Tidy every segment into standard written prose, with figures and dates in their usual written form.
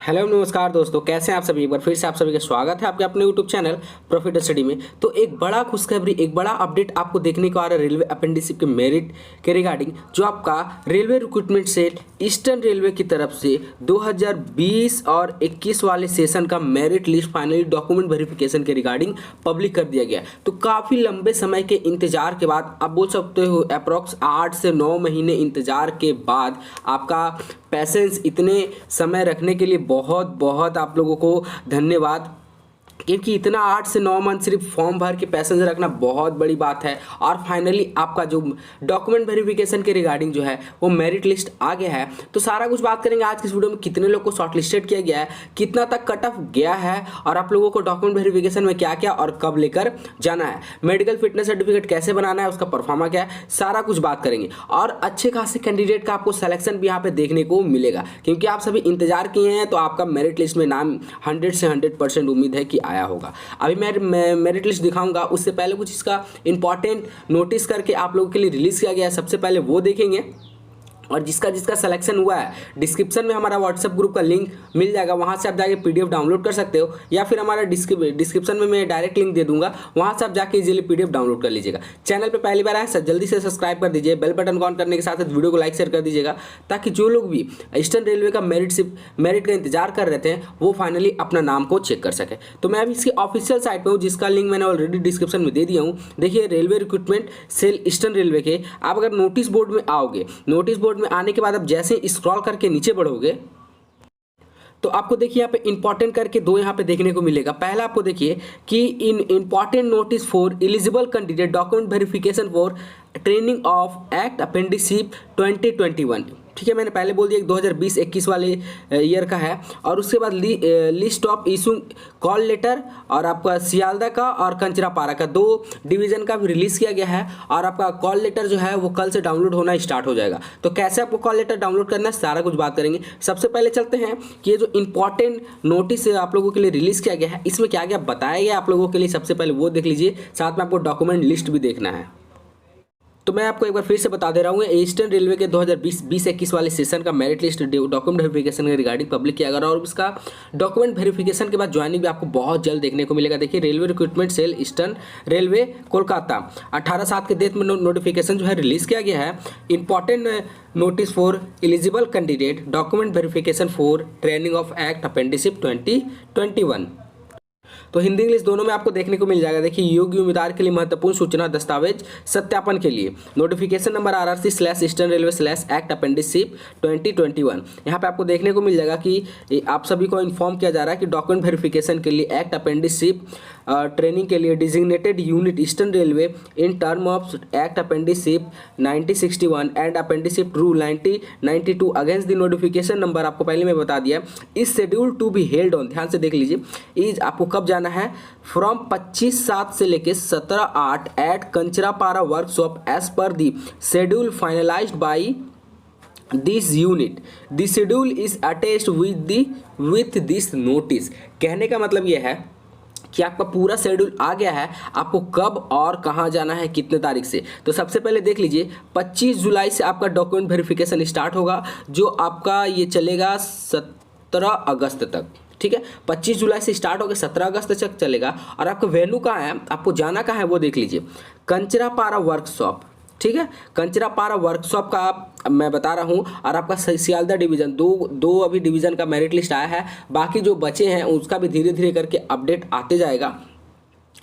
Hello नमस्कार दोस्तों, कैसे हैं आप सभी। एक बार फिर से आप सभी का स्वागत है आपके अपने यूट्यूब चैनल प्रॉफिट स्टडी में। तो एक बड़ा खुशखबरी, एक बड़ा अपडेट आपको देखने को आ रहा है रेलवे अपेंडिसिप के मेरिट के रिगार्डिंग, जो आपका railway recruitment cell eastern railway की तरफ से 2020 और 21 वाले सेशन का merit list finally document verification के रिगार्डिंग पब्लिक कर दिया गया। तो काफ़ी लंबे समय के इंतजार के बाद, आप बोल सकते हो अप्रॉक्स 8 से 9 महीने इंतजार के बाद, आपका पैसेंस इतने समय रखने के लिए बहुत बहुत आप लोगों को धन्यवाद, क्योंकि इतना 8 से 9 मंथ सिर्फ फॉर्म भर के पैसेंज रखना बहुत बड़ी बात है। और फाइनली आपका जो डॉक्यूमेंट वेरिफिकेशन के रिगार्डिंग जो है वो मेरिट लिस्ट आ गया है। तो सारा कुछ बात करेंगे आज की इस वीडियो में। कितने लोग को शॉर्टलिस्टेड किया गया है, कितना तक कट ऑफ गया है, और आप लोगों को डॉक्यूमेंट वेरिफिकेशन में क्या क्या और कब लेकर जाना है, मेडिकल फिटनेस सर्टिफिकेट कैसे बनाना है, उसका परफॉर्मा क्या है, सारा कुछ बात करेंगे। और अच्छे खासे कैंडिडेट का आपको सिलेक्शन भी यहाँ पे देखने को मिलेगा, क्योंकि आप सभी इंतजार किए हैं। तो आपका मेरिट लिस्ट में नाम 100 से 100% उम्मीद है कि आया होगा। अभी मैं मेरिट लिस्ट दिखाऊंगा, उससे पहले कुछ इसका इंपॉर्टेंट नोटिस करके आप लोगों के लिए रिलीज किया गया है, सबसे पहले वो देखेंगे। और जिसका जिसका सिलेक्शन हुआ है, डिस्क्रिप्शन में हमारा व्हाट्सएप ग्रुप का लिंक मिल जाएगा, वहाँ से आप जाके पीडीएफ डाउनलोड कर सकते हो, या फिर हमारा डिस्क्रिप्शन में मैं डायरेक्ट लिंक दे दूंगा, वहाँ से आप जाके इजीली पीडीएफ डाउनलोड कर लीजिएगा। चैनल पे पहली बार आए सर, जल्दी से सब्सक्राइब कर दीजिए, बेल बटन ऑन करने के साथ साथ वीडियो को लाइक शेयर कर दीजिएगा, ताकि जो लोग भी ईस्टर्न रेलवे का मेरिट का इंतजार कर रहे थे वो फाइनली अपना नाम को चेक कर सके। तो मैं अभी इसकी ऑफिशियल साइट पर हूँ, जिसका लिंक मैंने ऑलरेडी डिस्क्रिप्शन में दे दिया हूँ। देखिए, railway recruitment cell eastern railway के, आप अगर नोटिस बोर्ड में आओगे, नोटिस बोर्ड में आने के बाद अब जैसे स्क्रॉल करके नीचे बढ़ोगे तो आपको देखिए यहाँ पे इंपॉर्टेंट करके दो यहाँ पे देखने को मिलेगा। पहला आपको देखिए कि इन important notice for eligible candidate document verification for training of act apprenticeship 2021। ठीक है, मैंने पहले बोल दिया कि 2020-21 वाले ईयर का है। और उसके बाद list of issue call letter, और आपका सियालदा का और कंचरापारा का 2 डिवीज़न का भी रिलीज़ किया गया है। और आपका कॉल लेटर जो है वो कल से डाउनलोड होना स्टार्ट हो जाएगा। तो कैसे आपको कॉल लेटर डाउनलोड करना है, सारा कुछ बात करेंगे। सबसे पहले चलते हैं कि ये जो इंपॉर्टेंट नोटिस आप लोगों के लिए रिलीज़ किया गया है, इसमें क्या क्या बताया गया आप लोगों के लिए, सबसे पहले वो देख लीजिए। साथ में आपको डॉक्यूमेंट लिस्ट भी देखना है। तो मैं आपको एक बार फिर से बता दे रहा हूँ, ईस्टर्न रेलवे के 2020-21 वाले सेशन का मेरिट लिस्ट डॉक्यूमेंट वेरिफिकेशन के रिगार्डिंग पब्लिक किया गया, और इसका डॉक्यूमेंट वेरिफिकेशन के बाद ज्वाइनिंग भी आपको बहुत जल्द देखने को मिलेगा। देखिए, railway recruitment cell eastern railway Kolkata 18/7 के डेट में नोटिफिकेशन जो है रिलीज किया गया है। Important notice for eligible candidate document verification for training of act apprenticeship 2021। तो हिंदी इंग्लिश दोनों में आपको देखने को मिल जाएगा। देखिए, योग्य उम्मीदवार के लिए महत्वपूर्ण सूचना दस्तावेज सत्यापन के लिए नोटिफिकेशन नंबर RRC/ईस्टर्न रेलवे/एक्ट अपेंडिसिप 2021। यहाँ पे आपको देखने को मिल जाएगा कि आप सभी को इन्फॉर्म किया जा रहा है कि डॉक्यूमेंट वेरिफिकेशन के लिए एक्ट अपेंडिसिप ट्रेनिंग के लिए designated unit eastern railway in term of act apprenticeship 1961 and apprenticeship rule 1992 against the notification number, आपको पहले मैं बता दिया, is schedule to be held on, ध्यान से देख लीजिए, इज आपको कब जाना है, फ्रॉम 25/7 से लेके 17/8 eight कंचरापारा workshop as per the schedule finalised by this unit. The schedule is attached with this notice. कहने का मतलब यह है कि आपका पूरा शेड्यूल आ गया है, आपको कब और कहाँ जाना है, कितने तारीख से। तो सबसे पहले देख लीजिए, 25 जुलाई से आपका डॉक्यूमेंट वेरिफिकेशन स्टार्ट होगा, जो आपका ये चलेगा 17 अगस्त तक। ठीक है, 25 जुलाई से स्टार्ट होकर 17 अगस्त तक चलेगा। और आपका वेन्यू कहाँ है, आपको जाना कहाँ है, वो देख लीजिए, कंचरापारा वर्कशॉप। ठीक है, कंचरापारा वर्कशॉप का मैं बता रहा हूँ। और आपका सियालदा डिवीज़न, दो अभी डिवीज़न का मेरिट लिस्ट आया है, बाकी जो बचे हैं उसका भी धीरे धीरे करके अपडेट आते जाएगा।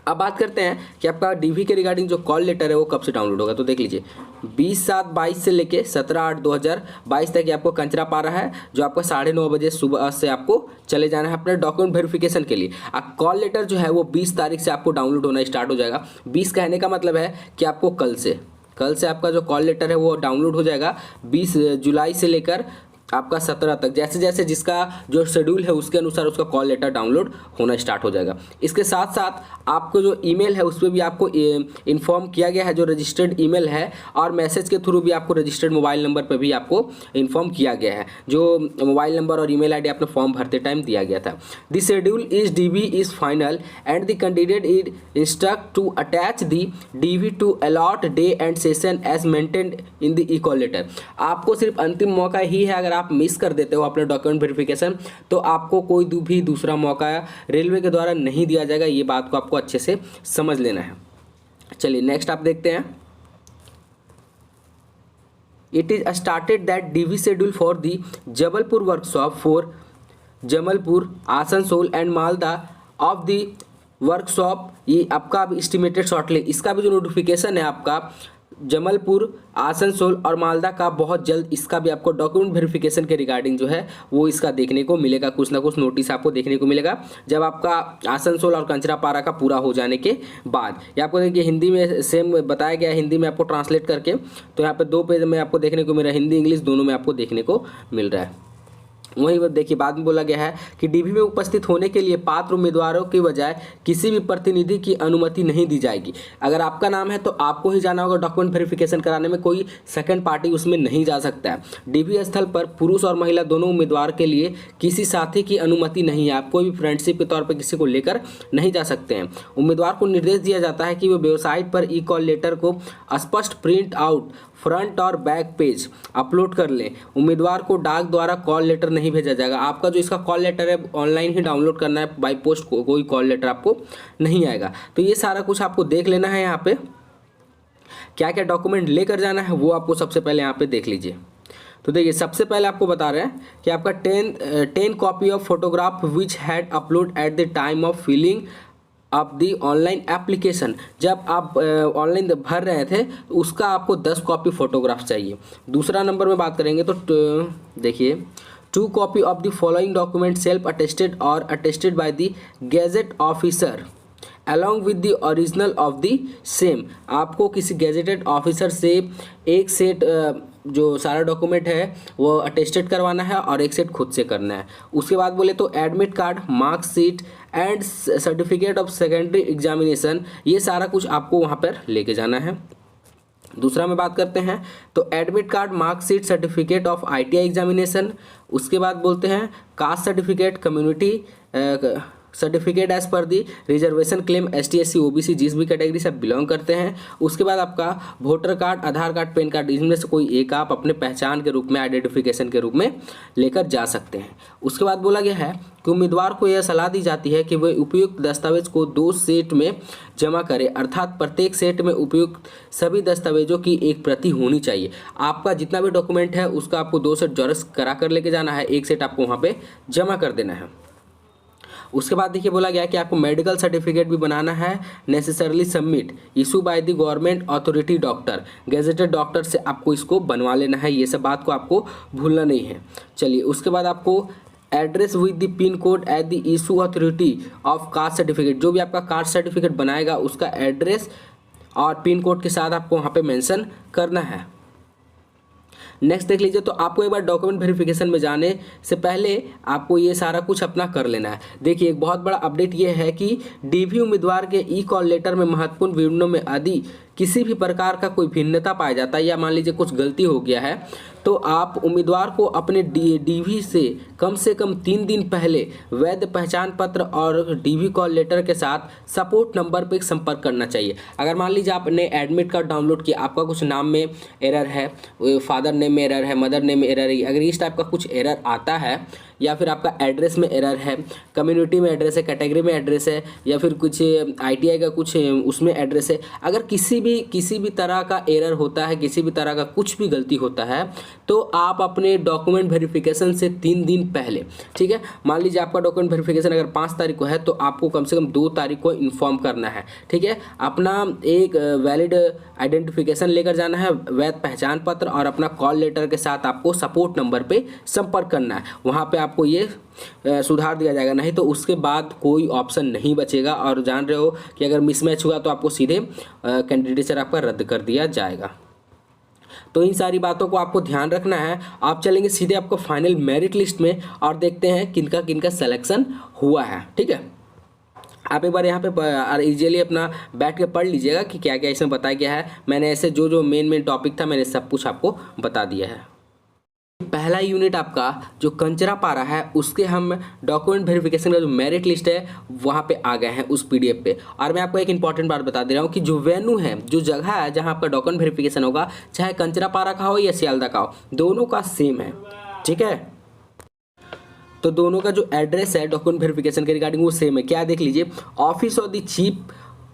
अब बात करते हैं कि आपका डीवी के रिगार्डिंग जो कॉल लेटर है वो कब से डाउनलोड होगा। तो देख लीजिए, 20/7/22 से लेके 17/8/2022 तक ये आपको कंचरापारा है, जो आपका 9:30 बजे सुबह से आपको चले जाना है अपने डॉक्यूमेंट वेरिफिकेशन के लिए। अब कॉल लेटर जो है वो 20 तारीख से आपको डाउनलोड होना स्टार्ट हो जाएगा। 20 कहने का मतलब है कि आपको कल से आपका जो कॉल लेटर है वो डाउनलोड हो जाएगा। 20 जुलाई से लेकर आपका 17 तक, जैसे जैसे जिसका जो शेड्यूल है उसके अनुसार उसका कॉल लेटर डाउनलोड होना स्टार्ट हो जाएगा। इसके साथ साथ आपको जो ईमेल है उस पर भी आपको इन्फॉर्म किया गया है, जो रजिस्टर्ड ईमेल है, और मैसेज के थ्रू भी आपको रजिस्टर्ड मोबाइल नंबर पर भी आपको इन्फॉर्म किया गया है, जो मोबाइल नंबर और ईमेल आईडी आपने फॉर्म भरते टाइम दिया गया था। The schedule is DV is final and the candidate is instruct to attach the DV to allot day and session as maintained in the e call letter. आपको सिर्फ अंतिम मौका ही है, अगर आप मिस कर देते हो अपने डॉक्यूमेंट वेरिफिकेशन तो आपको कोई भी दूसरा मौका रेलवे के द्वारा नहीं दिया जाएगा। ये बात को आपको अच्छे से समझ लेना है। चलिए नेक्स्ट आप देखते हैं। It is started that DV schedule for the Jabalpur workshop for Jabalpur, Asansol and Malda of the workshop. ये आपका अब एस्टिमेटेड शॉर्टली इसका भी जो नोटिफिकेशन है आपका जबलपुर, आसनसोल और मालदा का बहुत जल्द इसका भी आपको डॉक्यूमेंट वेरिफिकेशन के रिगार्डिंग जो है वो इसका देखने को मिलेगा। कुछ ना कुछ नोटिस आपको देखने को मिलेगा जब आपका आसनसोल और कंचरापारा का पूरा हो जाने के बाद। ये आपको देखिए हिंदी में सेम बताया गया है, हिंदी में आपको ट्रांसलेट करके। तो यहाँ पे 2 पेज में आपको देखने को मिल रहा है, हिंदी इंग्लिश दोनों में आपको देखने को मिल रहा है। वहीं देखिए बाद में बोला गया है कि डीवी में उपस्थित होने के लिए पात्र उम्मीदवारों की बजाय किसी भी प्रतिनिधि की अनुमति नहीं दी जाएगी। अगर आपका नाम है तो आपको ही जाना होगा डॉक्यूमेंट वेरिफिकेशन कराने में, कोई सेकंड पार्टी उसमें नहीं जा सकता है। डीवी स्थल पर पुरुष और महिला दोनों उम्मीदवार के लिए किसी साथी की अनुमति नहीं है। आप कोई भी फ्रेंडशिप के तौर पर किसी को लेकर नहीं जा सकते हैं। उम्मीदवार को निर्देश दिया जाता है कि वे वेबसाइट पर ई कॉल लेटर को स्पष्ट प्रिंट आउट फ्रंट और बैक पेज अपलोड कर लें। उम्मीदवार को डाक द्वारा कॉल लेटर नहीं भेजा जाएगा। आपका जो इसका कॉल लेटर है ऑनलाइन ही डाउनलोड करना है, बाय पोस्ट कोई कॉल लेटर आपको नहीं आएगा। तो ये सारा कुछ आपको देख लेना है। यहाँ पे क्या क्या डॉक्यूमेंट लेकर जाना है वो आपको सबसे पहले यहाँ पे देख लीजिए। तो देखिए सबसे पहले आपको बता रहे हैं कि आपका 10 copy of photograph which had upload at the time of filling आप दी ऑनलाइन एप्लीकेशन। जब आप ऑनलाइन भर रहे थे तो उसका आपको 10 कॉपी फोटोग्राफ चाहिए। दूसरा नंबर में बात करेंगे तो देखिए 2 copy of the following document self attested और attested by the gazette officer along with the original of the same. आपको किसी गेजेटेड ऑफिसर से एक सेट जो सारा डॉक्यूमेंट है वो अटेस्टेड करवाना है और एक सेट खुद से करना है। उसके बाद बोले तो admit card, marksheet and certificate of secondary examination, ये सारा कुछ आपको वहाँ पर लेके जाना है। दूसरा में बात करते हैं तो admit card, marksheet, certificate of ITI examination. उसके बाद बोलते हैं caste certificate, community certificate as per the reservation claim, ST SC OBC जिस भी कैटेगरी से बिलोंग करते हैं। उसके बाद आपका वोटर कार्ड, आधार कार्ड, पैन कार्ड, इनमें से कोई एक आप अपने पहचान के रूप में, आइडेंटिफिकेशन के रूप में लेकर जा सकते हैं। उसके बाद बोला गया है कि उम्मीदवार को यह सलाह दी जाती है कि वह उपयुक्त दस्तावेज को 2 सेट में जमा करे, अर्थात प्रत्येक सेट में उपयुक्त सभी दस्तावेजों की एक प्रति होनी चाहिए। आपका जितना भी डॉक्यूमेंट है उसका आपको 2 सेट जेरॉक्स करा कर लेके जाना है, एक सेट आपको वहाँ पे जमा कर देना है। उसके बाद देखिए बोला गया कि आपको मेडिकल सर्टिफिकेट भी बनाना है, necessarily submit issue by the government authority doctor, gazetted doctor से आपको इसको बनवा लेना है। ये सब बात को आपको भूलना नहीं है। चलिए उसके बाद आपको address with the pin code at the issue authority of caste certificate, जो भी आपका कास्ट सर्टिफिकेट बनाएगा उसका एड्रेस और पिन कोड के साथ आपको वहाँ पे मेंशन करना है। नेक्स्ट देख लीजिए तो आपको एक बार डॉक्यूमेंट वेरिफिकेशन में जाने से पहले आपको ये सारा कुछ अपना कर लेना है। देखिए एक बहुत बड़ा अपडेट ये है कि डीवी उम्मीदवार के ई कॉल लेटर में महत्वपूर्ण विवरणों में यदि किसी भी प्रकार का कोई भिन्नता पाया जाता है या मान लीजिए कुछ गलती हो गया है तो आप उम्मीदवार को अपने डीवी से कम 3 दिन पहले वैध पहचान पत्र और डीवी कॉल लेटर के साथ सपोर्ट नंबर पर संपर्क करना चाहिए। अगर मान लीजिए आपने एडमिट कार्ड डाउनलोड किया, आपका कुछ नाम में एरर है, फादर नेम में एरर है, मदर नेम में एरर है, अगर इस टाइप का कुछ एरर आता है या फिर आपका एड्रेस में एरर है, कम्युनिटी में एड्रेस है, कैटेगरी में एड्रेस है या फिर कुछ ITI का कुछ उसमें एड्रेस है, अगर किसी भी तरह का एरर होता है, किसी भी तरह का कुछ भी गलती होता है तो आप अपने डॉक्यूमेंट वेरिफिकेशन से 3 दिन पहले, ठीक है, मान लीजिए आपका डॉक्यूमेंट वेरिफिकेशन अगर 5 तारीख को है तो आपको कम से कम 2 तारीख को इन्फॉर्म करना है, ठीक है। अपना एक वैलिड आइडेंटिफिकेशन लेकर जाना है, वैध पहचान पत्र और अपना कॉल लेटर के साथ आपको सपोर्ट नंबर पे संपर्क करना है। वहाँ पे आपको ये सुधार दिया जाएगा, नहीं तो उसके बाद कोई ऑप्शन नहीं बचेगा। और जान रहे हो कि अगर मिसमैच हुआ तो आपको सीधे कैंडिडेचर आपका रद्द कर दिया जाएगा। तो इन सारी बातों को आपको ध्यान रखना है। आप चलेंगे सीधे आपको फाइनल मेरिट लिस्ट में और देखते हैं किनका किनका सिलेक्शन हुआ है, ठीक है। आप एक बार यहाँ पे इजीली अपना बैठ के पढ़ लीजिएगा कि क्या क्या इसमें बताया गया है। मैंने ऐसे जो मेन टॉपिक था मैंने सब कुछ आपको बता दिया है। पहला यूनिट आपका जो कंचरापारा है उसके हम डॉक्यूमेंट वेरिफिकेशन का जो मेरिट लिस्ट है वहाँ पे आ गए हैं उस PDF पे। और मैं आपको एक इंपॉर्टेंट बात बता दे रहा हूँ कि जो वेन्यू है, जो जगह है जहाँ आपका डॉक्यूमेंट वेरिफिकेशन होगा, चाहे कंचरापारा का हो या सियालदा का हो, दोनों का सेम है। ठीक है। तो दोनों का जो एड्रेस है डॉक्यूमेंट वेरिफिकेशन के रिगार्डिंग वो सेम है। क्या देख लीजिए, office of the chief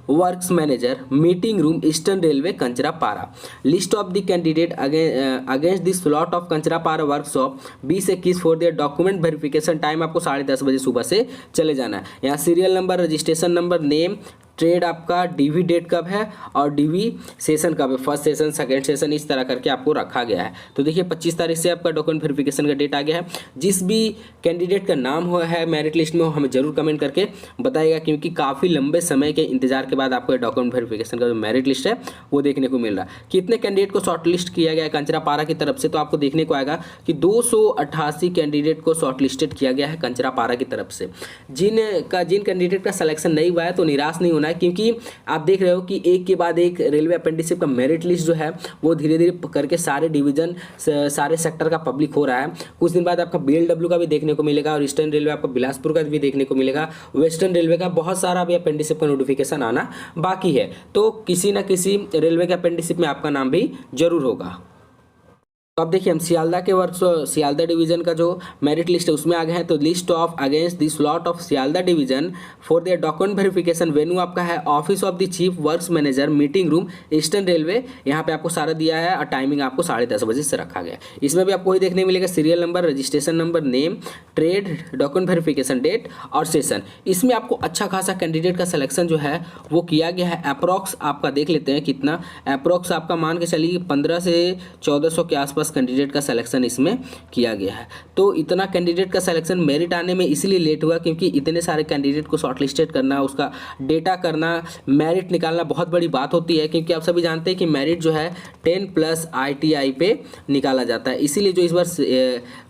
works manager, meeting room, Eastern Railway, Kanchrapara. List of the candidate against the slot of Kanchrapara workshop 20-21 for their document verification. Time आपको 10:30 बजे सुबह से चले जाना है। यहाँ serial number, registration number, name, trade आपका, डीवी डेट कब है और डीवी सेशन कब है, फर्स्ट सेशन, सेकंड सेशन, इस तरह करके आपको रखा गया है। तो देखिए 25 तारीख से आपका डॉक्यूमेंट वेरिफिकेशन का डेट आ गया है। जिस भी कैंडिडेट का नाम हुआ है मेरिट लिस्ट में वो हमें जरूर कमेंट करके बताइएगा, क्योंकि काफ़ी लंबे समय के इंतजार के बाद आपको डॉक्यूमेंट वेरिफिकेशन का जो मेरिट लिस्ट है वो देखने को मिल रहा है। कितने कैंडिडेट को शॉर्ट लिस्ट किया गया है कंचरापारा की तरफ से, तो आपको देखने को आएगा कि 288 कैंडिडेट को शॉर्ट लिस्टेड किया गया है कंचरापारा की तरफ से। जिन कैंडिडेट का सिलेक्शन नहीं हुआ है तो निराश नहीं होना है, क्योंकि आप देख रहे हो कि एक के बाद एक रेलवे अपेंडिसिप का मेरिट लिस्ट जो है वो धीरे धीरे करके सारे डिवीजन, सारे सेक्टर का पब्लिक हो रहा है। कुछ दिन बाद आपका BLW का भी देखने को मिलेगा और ईस्टर्न रेलवे आपका बिलासपुर का भी देखने को मिलेगा, वेस्टर्न रेलवे का बहुत सारा भी अपेंडिसिप का नोटिफिकेशन आना बाकी है। तो किसी ना किसी रेलवे के अपेंडिसिप में आपका नाम भी जरूर होगा। तो अब देखिए हम सियालदा के वर्क, सियालदा डिवीजन का जो मेरिट लिस्ट है उसमें आ गए हैं। तो list of against the slot of Sealdah division for their document verification venue आपका है office of the chief works manager, meeting room, Eastern railway. यहाँ पे आपको सारा दिया है और टाइमिंग आपको 10:30 बजे से रखा गया है। इसमें भी आपको ही देखने मिलेगा serial number, registration number, name, trade, document verification date और सेशन। इसमें आपको अच्छा खासा कैंडिडेट का सिलेक्शन जो है वो किया गया है। अप्रॉक्स आपका देख लेते हैं कितना, अप्रॉक्स आपका मान के चलिए 1500 से 1400 के आसपास कैंडिडेट का सिलेक्शन इसमें किया गया है। तो इतना कैंडिडेट का सिलेक्शन मेरिट आने में इसलिए लेट हुआ क्योंकि इतने सारे कैंडिडेट को शॉर्टलिस्टेड करना, उसका डेटा करना, मेरिट निकालना बहुत बड़ी बात होती है। क्योंकि आप सभी जानते हैं कि मेरिट जो है 10+ ITI पे निकाला जाता है। इसीलिए जो इस बार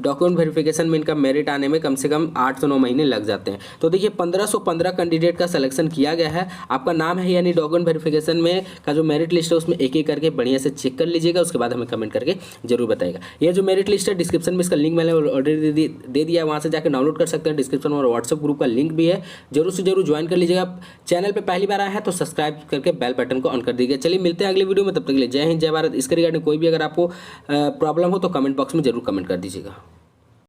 डॉक्यूमेंट वेरिफिकेशन में इनका मेरिट आने में कम से कम 8 से 9 महीने लग जाते हैं। तो देखिए 1515 कैंडिडेट का सिलेक्शन किया गया है। आपका नाम है यानी डॉक्यूमेंट वेरिफिकेशन में का जो मेरिट लिस्ट है उसमें एक एक करके बढ़िया से चेक कर लीजिएगा, उसके बाद हमें कमेंट करके जरूर बताएगा। ये जो मेरिट लिस्ट है डिस्क्रिप्शन में इसका लिंक मैंने ऑलरेडी दे दिया है, वहाँ से जाकर डाउनलोड कर सकते हैं। डिस्क्रिप्शन और व्हाट्सएप ग्रुप का लिंक भी है, जरूर से जरूर ज्वाइन कर लीजिएगा। चैनल पे पहली बार आया है तो सब्सक्राइब करके बेल बटन को ऑन कर दीजिएगा। चलिए मिलते हैं अगली वीडियो में, तब तक के लिए जय हिंद जय भारत। इसके रिगार्डिंग कोई भी अगर आपको प्रॉब्लम हो तो कमेंट बॉक्स में जरूर कमेंट कर दीजिएगा।